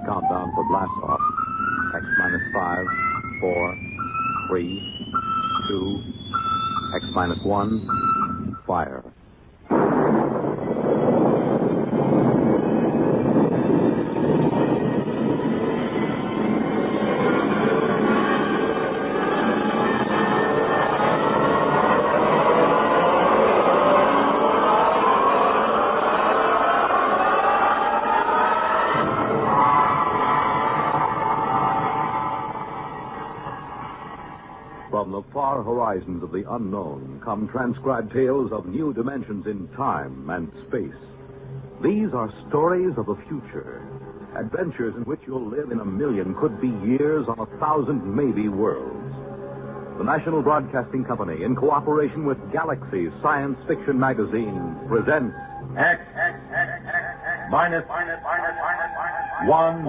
Countdown for blast off. X minus 5, 4, 3, 2, X minus 1, fire. From the far horizons of the unknown come transcribed tales of new dimensions in time and space. These are stories of the future, adventures in which you'll live in a million, could be years, on 1,000 maybe worlds. The National Broadcasting Company, in cooperation with Galaxy Science Fiction Magazine, presents X minus 1.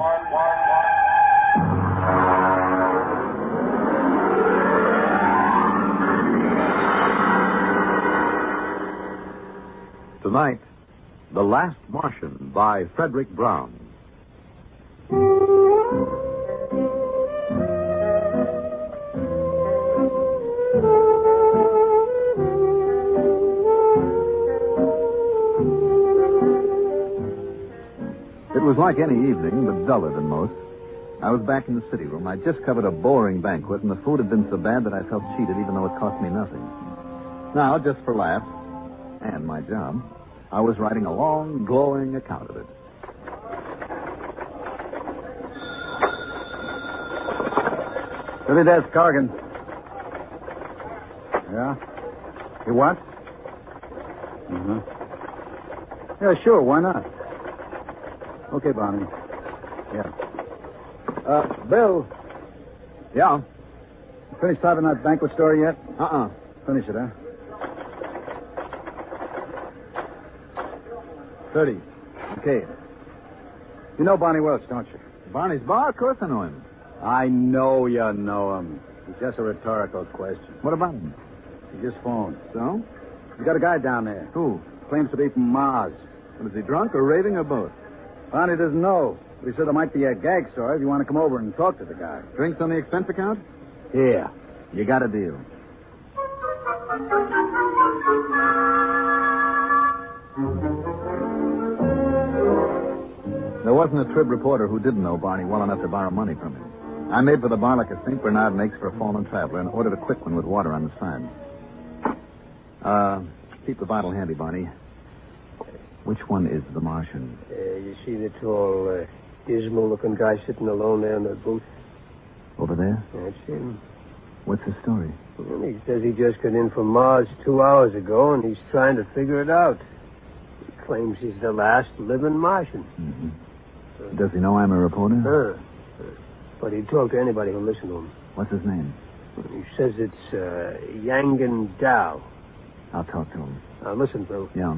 Tonight, The Last Martian by Frederick Brown. It was like any evening, but duller than most. I was back in the city room. I'd just covered a boring banquet, and the food had been so bad that I felt cheated, even though it cost me nothing. Now, just for laughs, and my job, I was writing a long, glowing account of it. City desk, Corrigan. Yeah? You what? Mm-hmm. Yeah, sure, why not? Okay, Barney. Yeah. Bill. Yeah? Finished typing that banquet story yet? Finish it, huh? 30. Okay. You know Barney Welch, don't you? Barney's bar? Of course I know him. I know you know him. It's just a rhetorical question. What about him? He just phoned. So? You got a guy down there. Who? Claims to be from Mars. Is he drunk or raving or both? Barney doesn't know. He said there might be a gag story if you want to come over and talk to the guy. Drinks on the expense account? Here. You got a deal. There wasn't a Trib reporter who didn't know Barney well enough to borrow money from him. I made for the bar like a St. Bernard makes for a fallen traveler and ordered a quick one with water on the side. Keep the bottle handy, Barney. Which one is the Martian? You see the tall, dismal-looking guy sitting alone there in the booth? Over there? That's him. What's his story? Well, he says he just got in from Mars 2 hours ago, and he's trying to figure it out. He claims he's the last living Martian. Mm-hmm. Does he know I'm a reporter? But he'd talk to anybody who'll listen to him. What's his name? He says it's Yangan Dao. I'll talk to him. Listen, Bill. Yeah.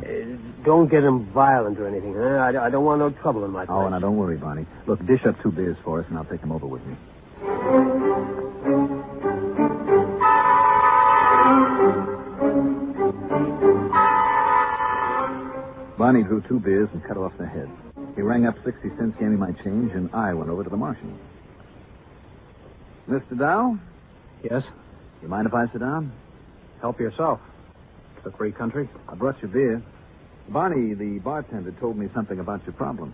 Don't get him violent or anything, huh? I don't want no trouble in my place. Oh, now don't worry, Barney. Look, dish up 2 beers for us, and I'll take him over with me. Barney drew 2 beers and cut off the head. He rang up 60 cents, gave me my change, and I went over to the Martian. Mr. Dow? Yes? You mind if I sit down? Help yourself. It's a free country. I brought you beer. Barney, the bartender, told me something about your problem.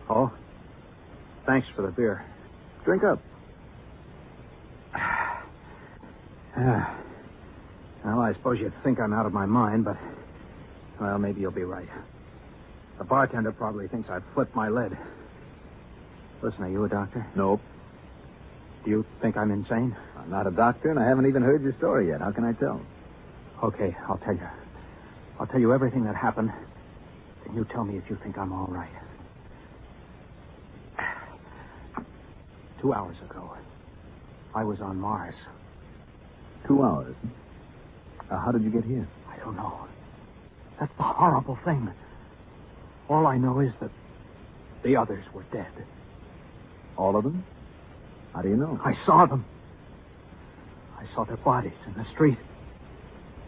Oh? Thanks for the beer. Drink up. Well, I suppose you'd think I'm out of my mind, but... Well, maybe you'll be right. The bartender probably thinks I've flipped my lid. Listen, are you a doctor? Nope. Do you think I'm insane? I'm not a doctor, and I haven't even heard your story yet. How can I tell? Okay, I'll tell you. I'll tell you everything that happened. Then you tell me if you think I'm all right. 2 hours ago, I was on Mars. 2 hours? How did you get here? I don't know. That's the horrible thing. All I know is that the others were dead. All of them? How do you know? I saw them. I saw their bodies in the street.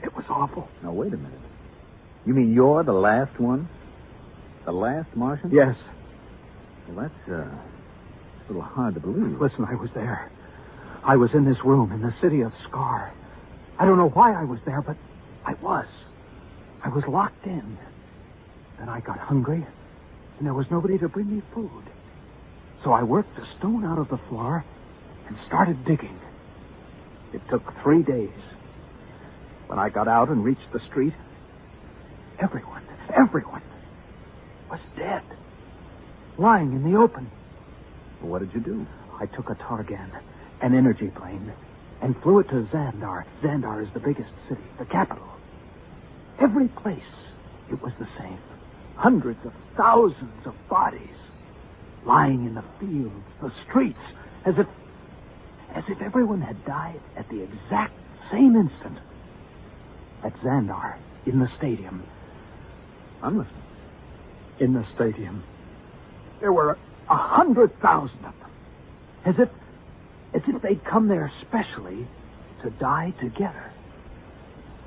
It was awful. Now, wait a minute. You mean you're the last one? The last Martian? Yes. Well, that's a little hard to believe. Listen, I was there. I was in this room in the city of Scar. I don't know why I was there, but I was. I was locked in. Then I got hungry, and there was nobody to bring me food. So I worked a stone out of the floor and started digging. It took 3 days. When I got out and reached the street, everyone was dead. Lying in the open. Well, what did you do? I took a Targan, an energy plane, and flew it to Xandar. Xandar is the biggest city, the capital. Every place, it was the same. Hundreds of thousands of bodies lying in the fields, the streets, as if everyone had died at the exact same instant. At Xandar, in the stadium. I'm listening. In the stadium, there were 100,000 of them. As if they'd come there specially to die together.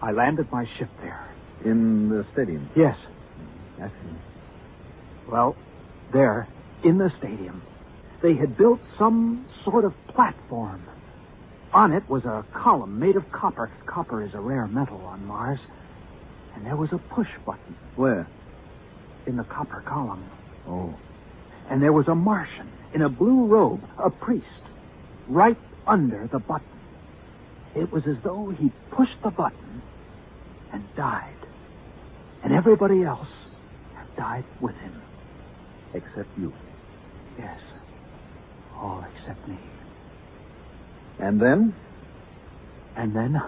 I landed my ship there. In the stadium? Yes. I see. Well, there, in the stadium, they had built some sort of platform. On it was a column made of copper. Copper is a rare metal on Mars. And there was a push button. Where? In the copper column. Oh. And there was a Martian in a blue robe, a priest, right under the button. It was as though he pushed the button and died. And everybody else had died with him. Except you. Yes. All except me. And then? And then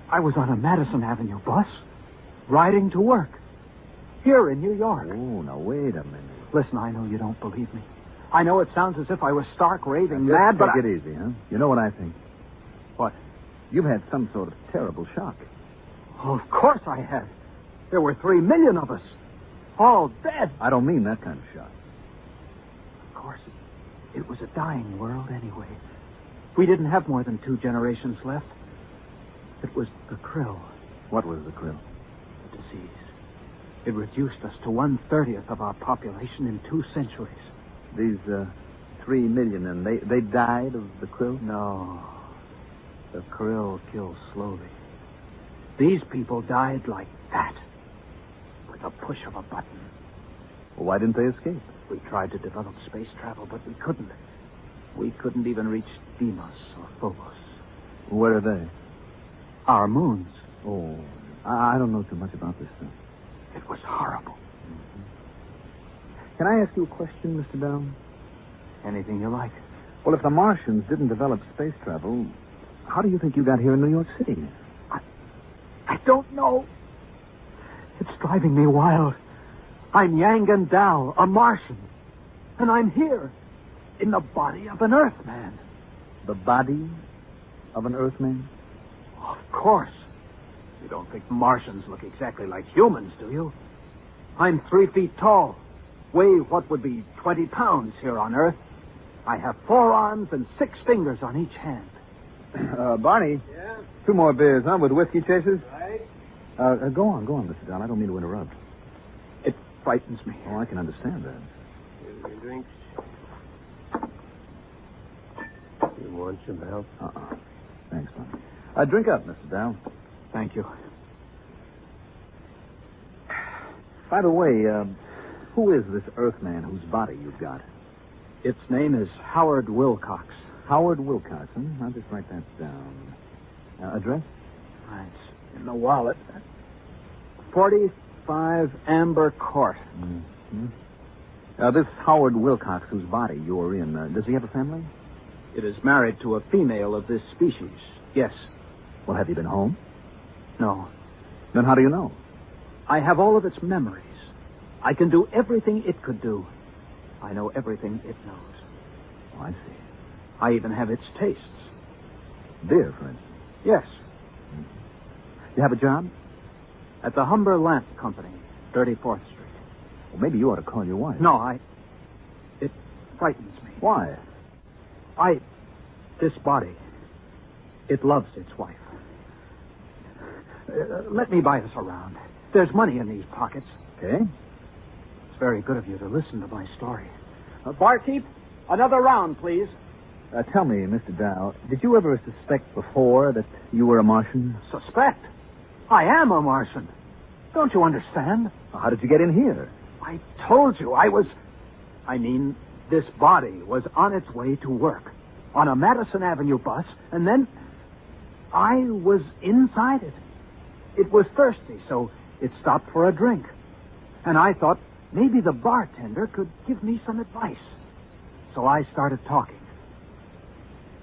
I was on a Madison Avenue bus, riding to work. Here in New York. Oh, now wait a minute. Listen, I know you don't believe me. I know it sounds as if I was stark raving Now, mad, but take it easy, huh? You know what I think? What? You've had some sort of terrible shock. Oh, of course I had. There were 3 million of us. All dead. I don't mean that kind of shock. Of course, it was a dying world anyway. We didn't have more than 2 generations left. It was the krill. What was the krill? The disease. It reduced us to 1/30th of our population in 2 centuries. These 3 million, and they died of the krill? No. The krill kills slowly. These people died like that. With a push of a button. Well, why didn't they escape? We tried to develop space travel, but we couldn't. We couldn't even reach Deimos or Phobos. Where are they? Our moons. Oh, I don't know too much about this stuff. It was horrible. Can I ask you a question, Mr. Down? Anything you like. Well, if the Martians didn't develop space travel, how do you think you got here in New York City? I don't know. It's driving me wild. I'm Yangan Dal, a Martian. And I'm here, in the body of an Earthman. The body of an Earthman? Of course. You don't think Martians look exactly like humans, do you? I'm 3 feet tall. Weigh what would be 20 pounds here on Earth. I have 4 arms and 6 fingers on each hand. Barney? Yeah? 2 more beers, huh, with whiskey chasers? Right? Go on, Mr. Down. I don't mean to interrupt. It frightens me. Oh, I can understand that. Here's your drinks. You want some help? Thanks, Barney. Drink up, Mr. Dow. Thank you. By the way, who is this Earthman whose body you've got? Its name is Howard Wilcox. Howard Wilcox, huh? I'll just write that down. Address? It's in the wallet. 45 Amber Court. Mm-hmm. This Howard Wilcox whose body you're in, does he have a family? It is married to a female of this species. Yes. Well, have you been home? No. Then how do you know? I have all of its memories. I can do everything it could do. I know everything it knows. Oh, I see. I even have its tastes. Beer, for instance. Yes. You have a job? At the Humber Lamp Company, 34th Street. Well, maybe you ought to call your wife. No, it frightens me. Why? This body, it loves its wife. Let me buy us around. There's money in these pockets. Okay. very good of you to listen to my story. Barkeep, another round, please. Tell me, Mr. Dow, did you ever suspect before that you were a Martian? Suspect? I am a Martian. Don't you understand? Well, how did you get in here? I told you this body was on its way to work on a Madison Avenue bus, and then I was inside it. It was thirsty, so it stopped for a drink. And I thought maybe the bartender could give me some advice. So I started talking.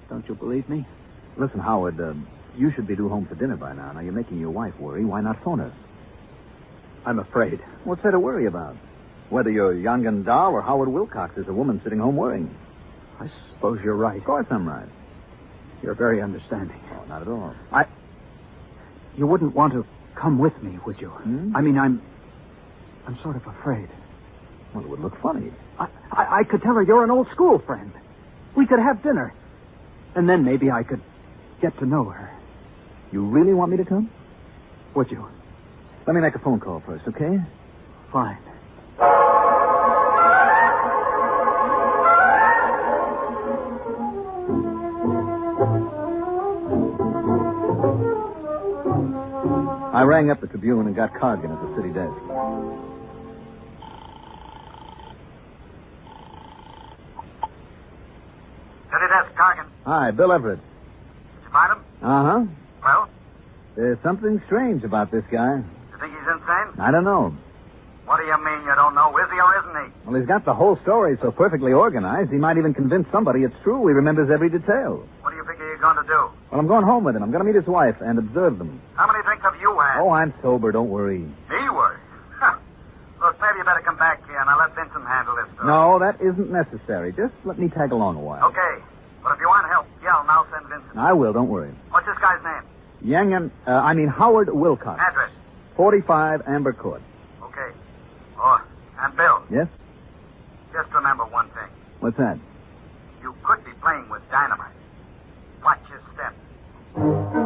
Don't you believe me? Listen, Howard, you should be due home for dinner by now. Now, you're making your wife worry. Why not phone us? I'm afraid. What's there to worry about? Whether you're Yangan Dow or Howard Wilcox, there's a woman sitting home worrying. I suppose you're right. Of course I'm right. You're very understanding. Oh, not at all. You wouldn't want to come with me, would you? Hmm? I mean, I'm sort of afraid. Well, it would look funny. I could tell her you're an old school friend. We could have dinner. And then maybe I could get to know her. You really want me to come? Would you? Let me make a phone call first, okay? Fine. I rang up the Tribune and got Cargan at the city desk. City desk, Cargan. Hi, Bill Everett. Did you find him? Uh-huh. Well, There's something strange about this guy. you think he's insane? I don't know. What do you mean you don't know? Is he or isn't he? Well, he's got the whole story so perfectly organized, he might even convince somebody it's true. He remembers every detail. What do you figure you're going to do? Well, I'm going home with him. I'm going to meet his wife and observe them. How many drinks have you had? Oh, I'm sober. Don't worry. Me worry. Huh. Look, maybe you better come back here and I'll let Vincent handle this stuff. No, that isn't necessary. Just let me tag along a while. Okay. But if you want help, yell and I'll send Vincent. I will. Don't worry. What's this guy's name? Howard Wilcox. Address. 45 Amber Court. Okay. Oh, and Bill, Yes? just remember one thing. What's that? You could be playing with dynamite. Watch your step.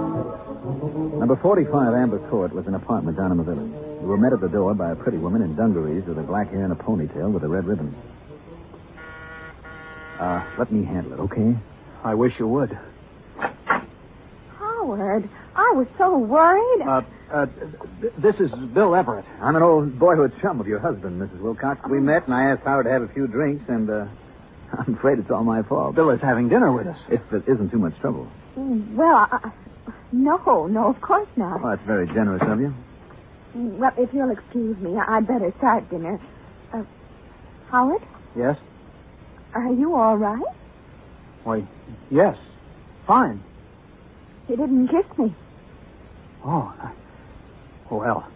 Number 45 Amber Court was an apartment down in the village. We were met at the door by a pretty woman in dungarees with her black hair and a ponytail with a red ribbon. Let me handle it, okay? I wish you would. Howard, I was so worried. This is Bill Everett. I'm an old boyhood chum of your husband, Mrs. Wilcox. We met, and I asked Howard to have a few drinks, and I'm afraid it's all my fault. Bill is having dinner with us. If it isn't too much trouble. Well, no, of course not. Well, that's very generous of you. Well, if you'll excuse me, I'd better start dinner. Howard, Yes? are you all right? Why, yes. Fine. You didn't kiss me. Oh, well.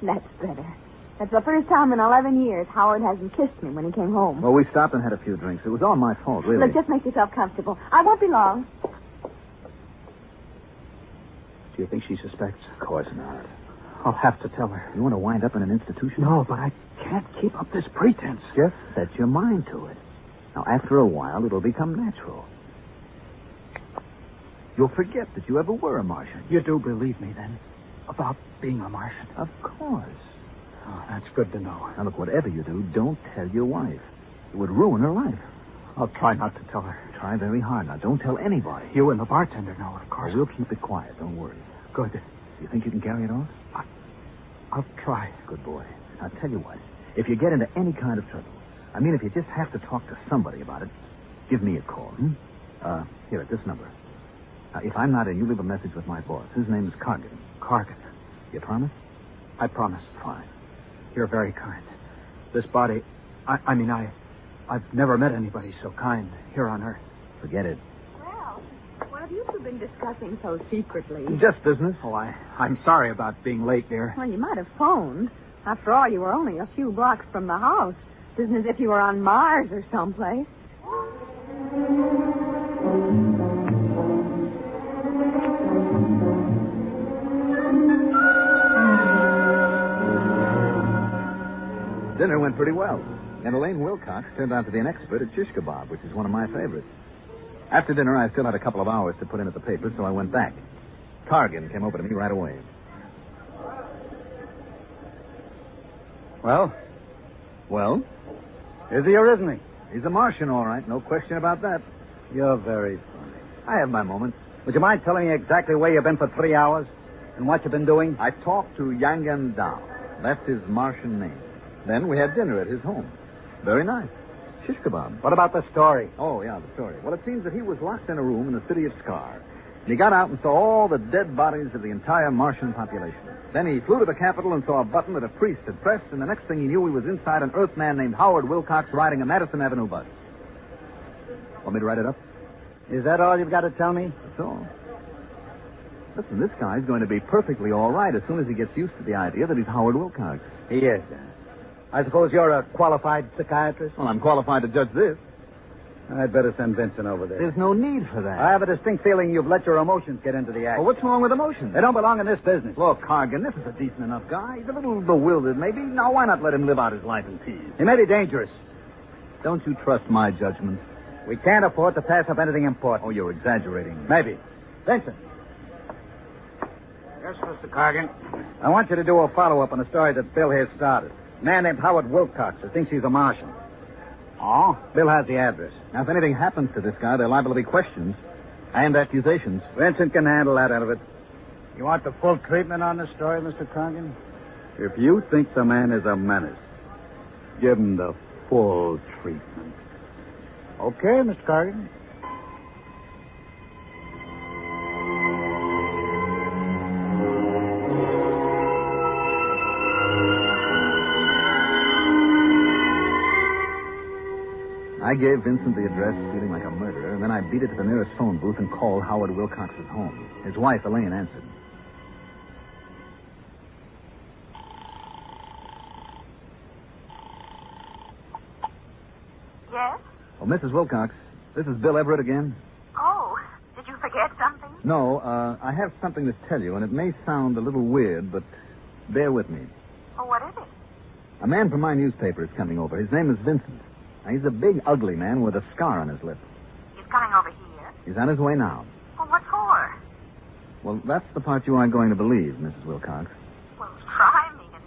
That's better. That's the first time in 11 years Howard hasn't kissed me when he came home. Well, we stopped and had a few drinks. It was all my fault, really. Look, just make yourself comfortable. I won't be long. Do you think she suspects? Of course not. I'll have to tell her. You want to wind up in an institution? No, but I can't keep up this pretense. Just set your mind to it. Now, after a while, it'll become natural. You'll forget that you ever were a Martian. You do believe me, then, about being a Martian? Of course. Oh, that's good to know. Now, look, whatever you do, don't tell your wife. It would ruin her life. I'll try not to tell her. Try very hard. Now, don't tell anybody. You and the bartender know, of course. We'll keep it quiet. Don't worry. Good. Do you think you can carry it off? I'll try. Good boy. Now, tell you what. If you get into any kind of trouble, if you just have to talk to somebody about it, give me a call. Here, at this number. Now, if I'm not in, you leave a message with my boss. His name is Cargan. Cargan. You promise? I promise. Fine. You're very kind. This body... I've never met anybody so kind here on Earth. Forget it. Well, what have you two been discussing so secretly? Just business. Oh, I'm sorry about being late, dear. Well, you might have phoned. After all, you were only a few blocks from the house. It isn't as if you were on Mars or someplace. Dinner went pretty well. And Elaine Wilcox turned out to be an expert at shish kebab, which is one of my favorites. After dinner, I still had a couple of hours to put in at the paper, so I went back. Cargan came over to me right away. Well? Well? Is he or isn't he? He's a Martian, all right. No question about that. You're very funny. I have my moments. Would you mind telling me exactly where you've been for 3 hours? And what you've been doing? I talked to Yangan Dao. That's his Martian name. Then we had dinner at his home. Very nice. Shish kebab. What about the story? Oh, yeah, the story. Well, it seems that he was locked in a room in the city of Scar. And he got out and saw all the dead bodies of the entire Martian population. Then he flew to the Capitol and saw a button that a priest had pressed, and the next thing he knew, he was inside an Earthman named Howard Wilcox riding a Madison Avenue bus. Want me to write it up? Is that all you've got to tell me? That's all. Listen, this guy's going to be perfectly all right as soon as he gets used to the idea that he's Howard Wilcox. He is. I suppose you're a qualified psychiatrist? Well, I'm qualified to judge this. I'd better send Vincent over there. There's no need for that. I have a distinct feeling you've let your emotions get into the act. Well, what's wrong with emotions? They don't belong in this business. Look, Cargan, this is a decent enough guy. He's a little bewildered, maybe. Now, why not let him live out his life in peace? He may be dangerous. Don't you trust my judgment? We can't afford to pass up anything important. Oh, you're exaggerating. Maybe. Vincent. Yes, Mr. Cargan. I want you to do a follow-up on a story that Bill here started. A man named Howard Wilcox who thinks he's a Martian. Oh? Bill has the address. Now, if anything happens to this guy, there are liable to be questions and accusations. Vincent can handle that out of it. You want the full treatment on the story, Mr. Cargan? If you think the man is a menace, give him the full treatment. Okay, Mr. Cargan. I gave Vincent the address, feeling like a murderer, and then I beat it to the nearest phone booth and called Howard Wilcox's home. His wife, Elaine, answered. Yes? Oh, Mrs. Wilcox, this is Bill Everett again. Oh, did you forget something? No, I have something to tell you, and it may sound a little weird, but bear with me. Oh, what is it? A man from my newspaper is coming over. His name is Vincent. Now, he's a big, ugly man with a scar on his lip. He's coming over here? He's on his way now. Well, what for? Well, that's the part you aren't going to believe, Mrs. Wilcox. Well, try me and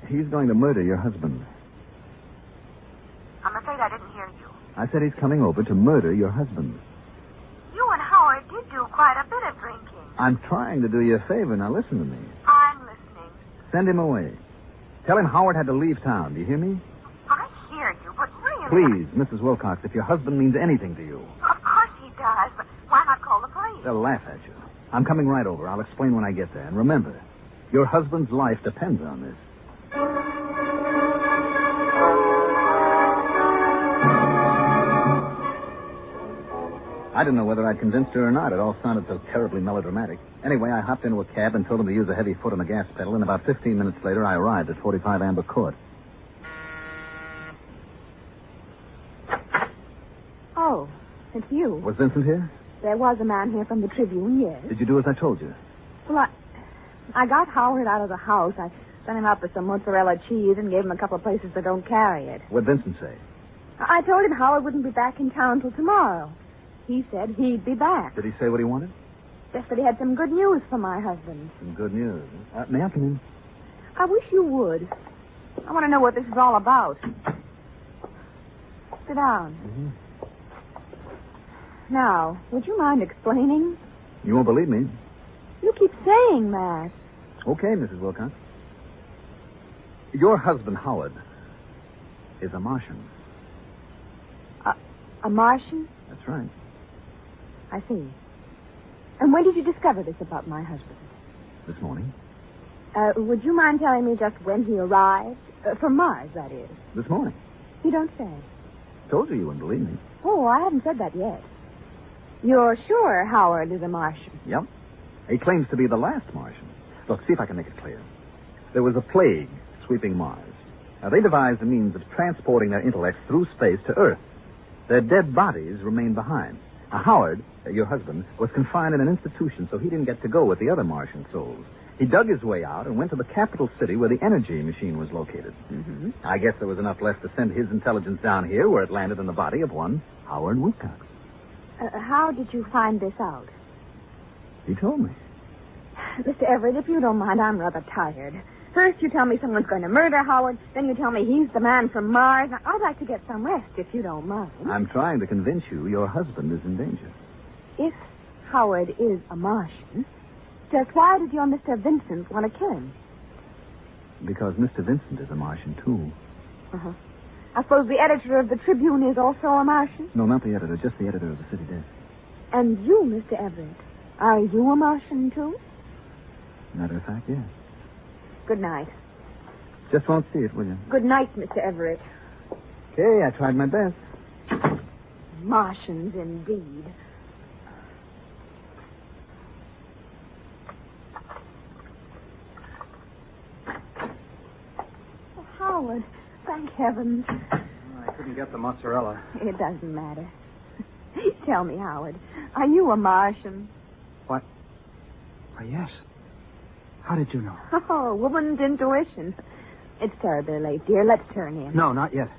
see. He's going to murder your husband. I'm afraid I didn't hear you. I said he's coming over to murder your husband. You and Howard did do quite a bit of drinking. I'm trying to do you a favor. Now, listen to me. I'm listening. Send him away. Tell him Howard had to leave town. Do you hear me? I hear you, but really... Please, Mrs. Wilcox, if your husband means anything to you. Of course he does, but why not call the police? They'll laugh at you. I'm coming right over. I'll explain when I get there. And remember, your husband's life depends on this. I didn't know whether I'd convinced her or not. It all sounded so terribly melodramatic. Anyway, I hopped into a cab and told him to use a heavy foot on the gas pedal, and about 15 minutes later, I arrived at 45 Amber Court. Oh, it's you. Was Vincent here? There was a man here from the Tribune, yes. Did you do as I told you? Well, I got Howard out of the house. I sent him up with some mozzarella cheese and gave him a couple of places that don't carry it. What'd Vincent say? I told him Howard wouldn't be back in town till tomorrow. He said he'd be back. Did he say what he wanted? Just that he had some good news for my husband. Some good news. May I come in? I wish you would. I want to know what this is all about. Sit down. Mm-hmm. Now, would you mind explaining? You won't believe me. You keep saying that. Okay, Mrs. Wilcox. Your husband, Howard, is a Martian. A Martian? That's right. I see. And when did you discover this about my husband? This morning. Would you mind telling me just when he arrived? From Mars, that is. This morning. You don't say. Told you wouldn't believe me. Oh, I haven't said that yet. You're sure Howard is a Martian? Yep. He claims to be the last Martian. Look, see if I can make it clear. There was a plague sweeping Mars. Now, they devised a means of transporting their intellects through space to Earth. Their dead bodies remained behind. Now, Howard, your husband, was confined in an institution, so he didn't get to go with the other Martian souls. He dug his way out and went to the capital city where the energy machine was located. Mm-hmm. I guess there was enough left to send his intelligence down here where it landed in the body of one Howard Wilcox. How did you find this out? He told me. Mr. Everett, if you don't mind, I'm rather tired. First you tell me someone's going to murder Howard, then you tell me he's the man from Mars. I'd like to get some rest, if you don't mind. I'm trying to convince you your husband is in danger. If Howard is a Martian, just why did your Mr. Vincent want to kill him? Because Mr. Vincent is a Martian, too. Uh-huh. I suppose the editor of the Tribune is also a Martian? No, not the editor, just the editor of the City Desk. And you, Mr. Everett, are you a Martian, too? Matter of fact, yes. Good night. Just won't see it, will you? Good night, Mr. Everett. Okay, I tried my best. Martians, indeed. Oh, Howard, thank heavens. I couldn't get the mozzarella. It doesn't matter. Tell me, Howard, are you a Martian? What? Why, yes. How did you know? Oh, woman's intuition. It's terribly late, dear. Let's turn in. No, not yet.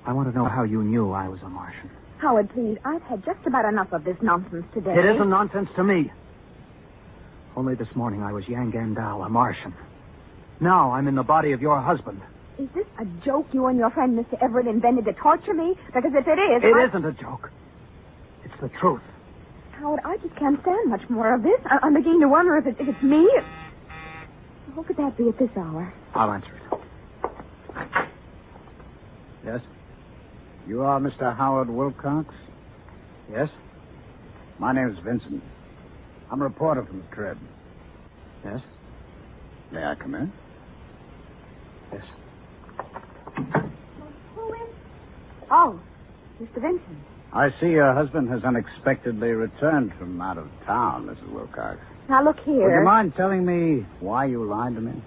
I want to know how you knew I was a Martian. Howard, please, I've had just about enough of this nonsense today. It isn't nonsense to me. Only this morning I was Yang Gandal, a Martian. Now I'm in the body of your husband. Is this a joke you and your friend Mr. Everett invented to torture me? Because if it is... It isn't a joke. It's the truth. Howard, I just can't stand much more of this. I'm beginning to wonder if it's me. Who could that be at this hour? I'll answer it. Yes? You are Mr. Howard Wilcox? Yes? My name's Vincent. I'm a reporter from the Trib. Yes? May I come in? Yes. Who is... Oh, Mr. Vincent. I see your husband has unexpectedly returned from out of town, Mrs. Wilcox. Now, look here. Would you mind telling me why you lied to me?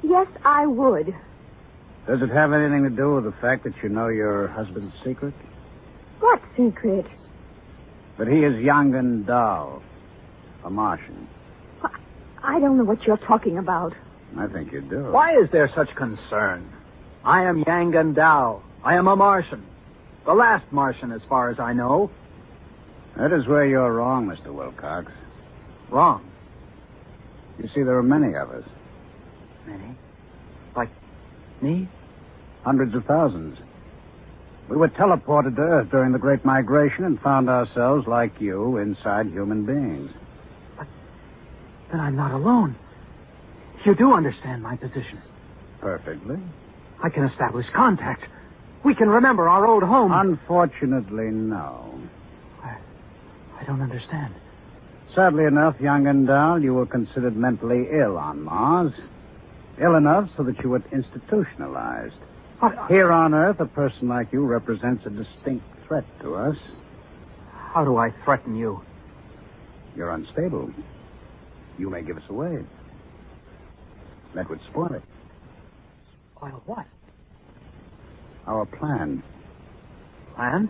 Yes, I would. Does it have anything to do with the fact that you know your husband's secret? What secret? That he is young and dull. A Martian. I don't know what you're talking about. I think you do. Why is there such concern? I am Yang Gandal. I am a Martian. The last Martian, as far as I know. That is where you're wrong, Mr. Wilcox. Wrong. You see, there are many of us. Many? Like me? Hundreds of thousands. We were teleported to Earth during the Great Migration and found ourselves, like you, inside human beings. But then I'm not alone. You do understand my position. Perfectly. I can establish contact. We can remember our old home. Unfortunately, no. I don't understand. Sadly enough, young and dull, you were considered mentally ill on Mars. Ill enough so that you were institutionalized. But Here on Earth, a person like you represents a distinct threat to us. how do I threaten you? You're unstable. You may give us away. That would spoil it. Spoil what? Our plan. Plan?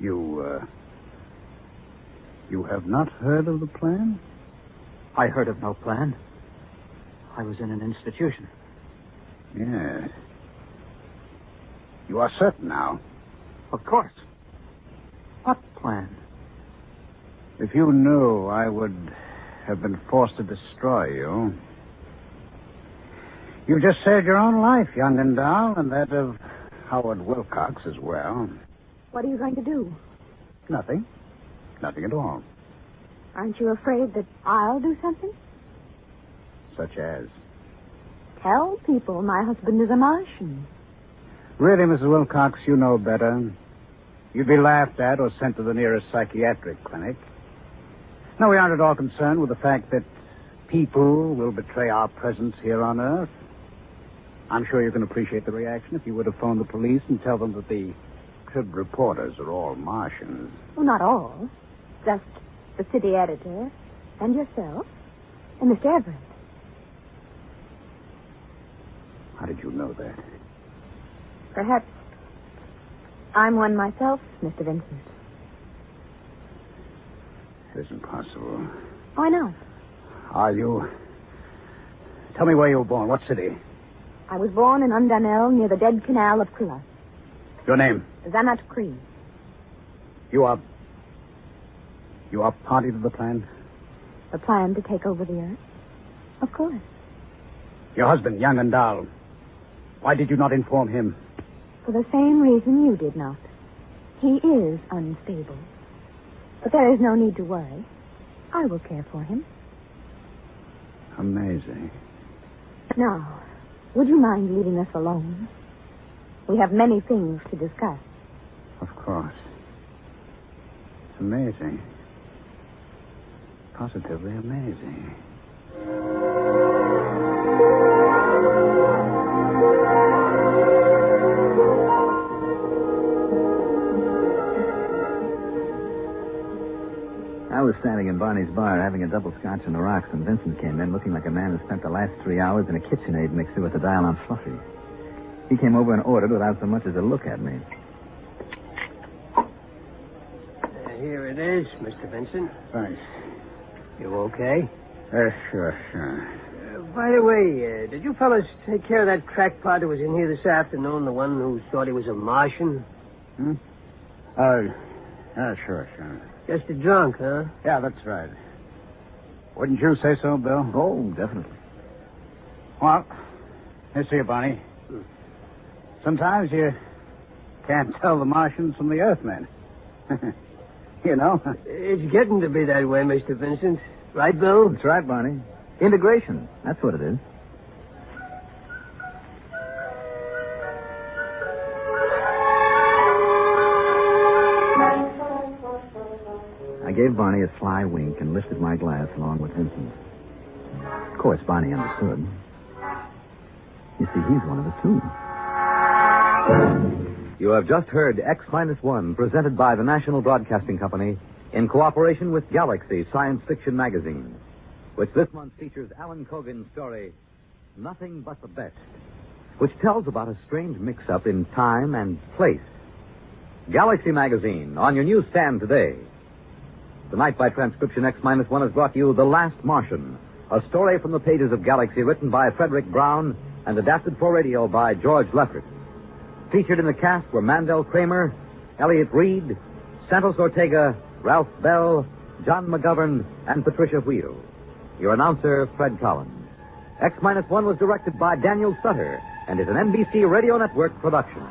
You have not heard of the plan? I heard of no plan. I was in an institution. Yes. You are certain now. Of course. What plan? If you knew, I would have been forced to destroy you. You just saved your own life, young and dull, and that of Howard Wilcox as well. What are you going to do? Nothing. Nothing at all. Aren't you afraid that I'll do something? Such as? Tell people my husband is a Martian. Really, Mrs. Wilcox, you know better. You'd be laughed at or sent to the nearest psychiatric clinic. No, we aren't at all concerned with the fact that people will betray our presence here on Earth. I'm sure you can appreciate the reaction if you were to phone the police and tell them that the Trib reporters are all Martians. Well, not all. Just the city editor and yourself and Mr. Everett. How did you know that? Perhaps I'm one myself, Mr. Vincent. It isn't possible. Why not? Are you... Tell me where you were born. What city? I was born in Undanel near the dead canal of Krilla. Your name? Zanat Cree. You are party to the plan? The plan to take over the earth? Of course. Your husband, Young Andal. Why did you not inform him? For the same reason you did not. He is unstable. But there is no need to worry. I will care for him. Amazing. Now, would you mind leaving us alone? We have many things to discuss. Of course. It's amazing. Positively amazing. I was standing in Barney's bar having a double scotch on the rocks, and Vincent came in looking like a man who spent the last 3 hours in a KitchenAid mixer with the dial on Fluffy. He came over and ordered without so much as a look at me. Here it is, Mr. Vincent. Thanks. You okay? Sure. By the way, did you fellas take care of that crackpot who was in here this afternoon, the one who thought he was a Martian? Sure. Just a drunk, huh? Yeah, that's right. Wouldn't you say so, Bill? Oh, definitely. Well, you see, Barney. Sometimes you can't tell the Martians from the Earthmen. You know? It's getting to be that way, Mr. Vincent. Right, Bill? That's right, Barney. Integration. That's what it is. I gave Barney a sly wink and lifted my glass along with Vincent. Of course, Barney understood. You see, he's one of us, too. You have just heard X-1, presented by the National Broadcasting Company in cooperation with Galaxy Science Fiction Magazine, which this month features Alan Cogan's story, Nothing But the Best, which tells about a strange mix-up in time and place. Galaxy Magazine, on your newsstand today. Tonight, by transcription, X-1 has brought you The Last Martian, a story from the pages of Galaxy written by Frederick Brown and adapted for radio by George Leffert. Featured in the cast were Mandel Kramer, Elliot Reed, Santos Ortega, Ralph Bell, John McGovern, and Patricia Wheel. Your announcer, Fred Collins. X-1 was directed by Daniel Sutter and is an NBC Radio Network production.